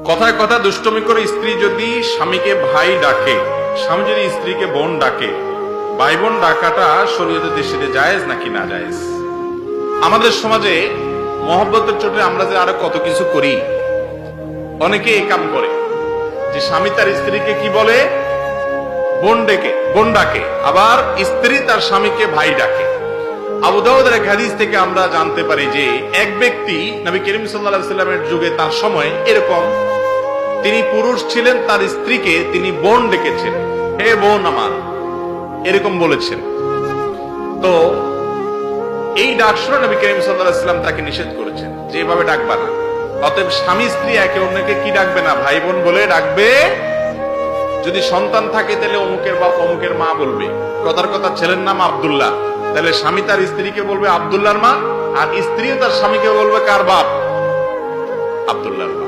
কথায় কথা দুষ্টমি করে স্ত্রী যদি স্বামীকে ভাই ডাকে, স্বামী যদি স্ত্রীকে বোন ডাকে, ভাই বোন ডাকাটা শরীয়তের দৃষ্টিতে জায়েজ নাকি না জায়েজ? আমাদের সমাজে মহব্বতের চোটে আমরা যে আরো কত কিছু করি। অনেকে এই কাম করে যে স্বামী তার স্ত্রীকে কি বলে, বোন ডাকে, আবার স্ত্রী তার স্বামীকে ভাই ডাকে। আবু দাউদের এক হাদিস থেকে আমরা জানতে পারি যে এক ব্যক্তি নবী করিম সাল্লাল্লাহু আলাইহি ওয়াসাল্লামের যুগে তার সময় এরকম, তিনি পুরুষ ছিলেন, তার স্ত্রীকে তিনি বোন ডেকেছেন, হে বোন আমার, এরকম বলেছেন। তো এই ডাক শুনে নবী করিম সাল্লাল্লাহু আলাইহি ওয়াসাল্লাম তাকে নিষেধ করেছেন যে এভাবে ডাকবা না। অতএব স্বামী স্ত্রী একে অন্যকে কি ডাকবে না, ভাই বোন বলে ডাকবে। যদি সন্তান থাকে তাহলে অমুকের বাপ অমুকের মা বলবে। কথার কথা ছেলের নাম আব্দুল্লাহ, তাহলে স্বামী তার স্ত্রীকে বলবে আব্দুল্লাহর মা, আর স্ত্রীও তার স্বামীকে বলবে কার বাপ, আব্দুল্লাহর।